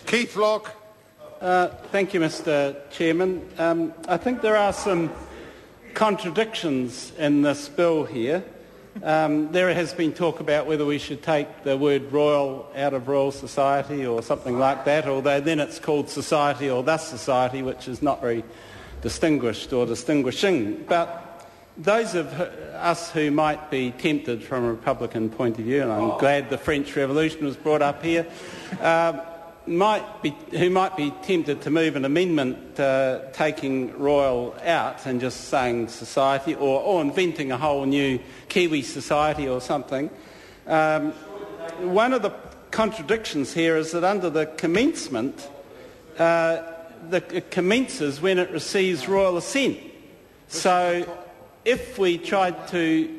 Keith Locke. Thank you, Mr. Chairman. I think there are some contradictions in this bill here. There has been talk about whether we should take the word royal out of Royal Society or something like that, although then it's called society or the society, which is not very distinguished or distinguishing. But those of us who might be tempted from a Republican point of view, and I'm glad the French Revolution was brought up here, who might be tempted to move an amendment taking royal out and just saying society, or inventing a whole new Kiwi society or something. One of the contradictions here is that under the commencement, it commences when it receives royal assent. So if we tried to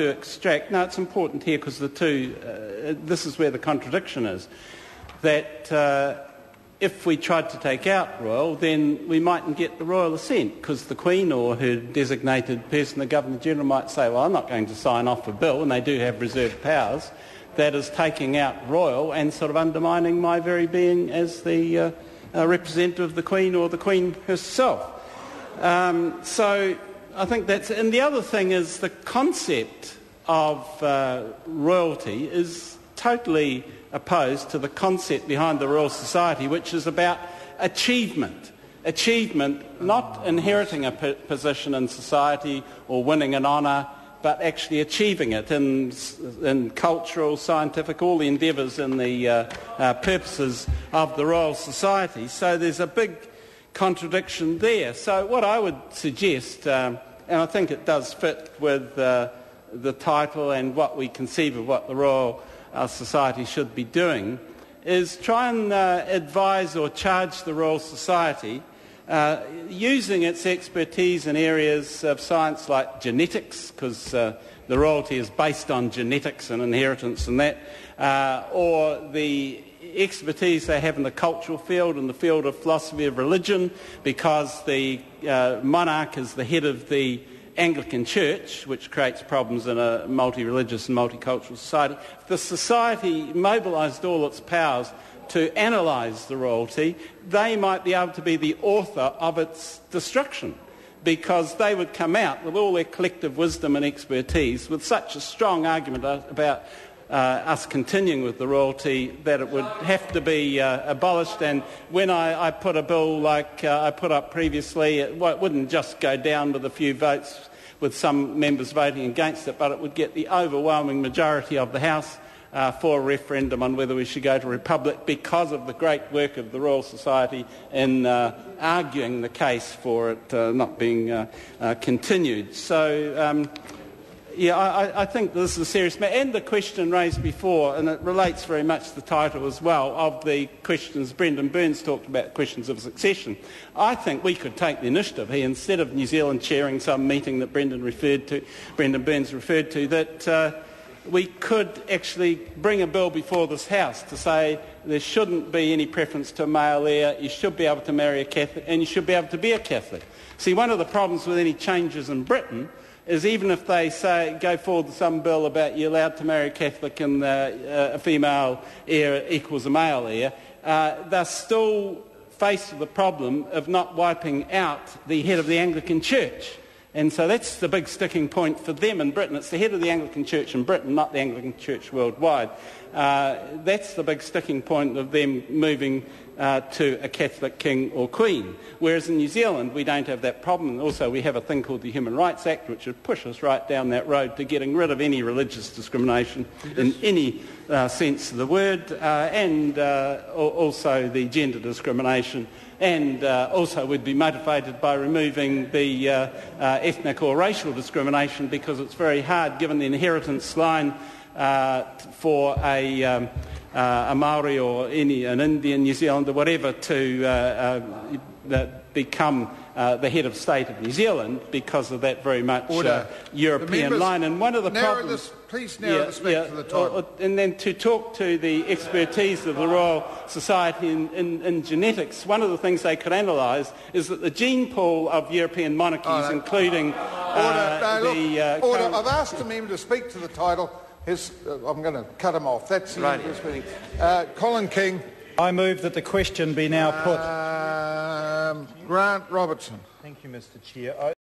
extract, no, it's important here because the two, this is where the contradiction is, that if we tried to take out royal, then we mightn't get the royal assent, because the Queen or her designated person, the Governor-General, might say, well, I'm not going to sign off a bill, and they do have reserved powers, that is taking out royal and sort of undermining my very being as the representative of the Queen or the Queen herself. So I think that's... And the other thing is the concept of royalty is totally opposed to the concept behind the Royal Society, which is about achievement. Achievement, not inheriting a position in society or winning an honour, but actually achieving it in cultural, scientific, all the endeavours and the purposes of the Royal Society. So there's a big contradiction there. So what I would suggest, and I think it does fit with the title and what we conceive of what the Royal Society should be doing, is try and advise or charge the Royal Society using its expertise in areas of science like genetics, because the royalty is based on genetics and inheritance and that, or the expertise they have in the cultural field and the field of philosophy of religion, because the monarch is the head of the Anglican Church, which creates problems in a multi-religious and multicultural society. If the society mobilised all its powers to analyse the royalty, they might be able to be the author of its destruction, because they would come out with all their collective wisdom and expertise with such a strong argument about us continuing with the royalty that it would have to be abolished. And when I put a bill like I put up previously, it wouldn't just go down with a few votes with some members voting against it, but it would get the overwhelming majority of the House for a referendum on whether we should go to republic, because of the great work of the Royal Society in arguing the case for it not being continued. So I think this is a serious matter. And the question raised before, and it relates very much to the title as well, of the questions Brendan Burns talked about, questions of succession. I think we could take the initiative here, instead of New Zealand chairing some meeting that Brendan Burns referred to, that we could actually bring a bill before this House to say there shouldn't be any preference to a male heir, you should be able to marry a Catholic, and you should be able to be a Catholic. See, one of the problems with any changes in Britain is, even if they say go forward with some bill about you're allowed to marry a Catholic and a female heir equals a male heir, they're still faced with the problem of not wiping out the head of the Anglican Church. And so that's the big sticking point for them in Britain. It's the head of the Anglican Church in Britain, not the Anglican Church worldwide. That's the big sticking point of them moving to a Catholic king or queen. Whereas in New Zealand, we don't have that problem. And also, we have a thing called the Human Rights Act, which would push us right down that road to getting rid of any religious discrimination in any sense of the word, and also the gender discrimination. And also we'd be motivated by removing the ethnic or racial discrimination, because it's very hard, given the inheritance line, for a Maori or an Indian, New Zealander, whatever, to become the head of state of New Zealand, because of that very much European line. And one of the problems... Please narrow this back to the title. And then to talk to the expertise of the Royal Society in genetics, one of the things they could analyse is that the gene pool of European monarchies, including Order. I've asked the member to speak to the title. I'm going to cut him off. That's the end of this meeting. Colin King. I move that the question be now put. Grant Robertson. Thank you, Mr. Chair.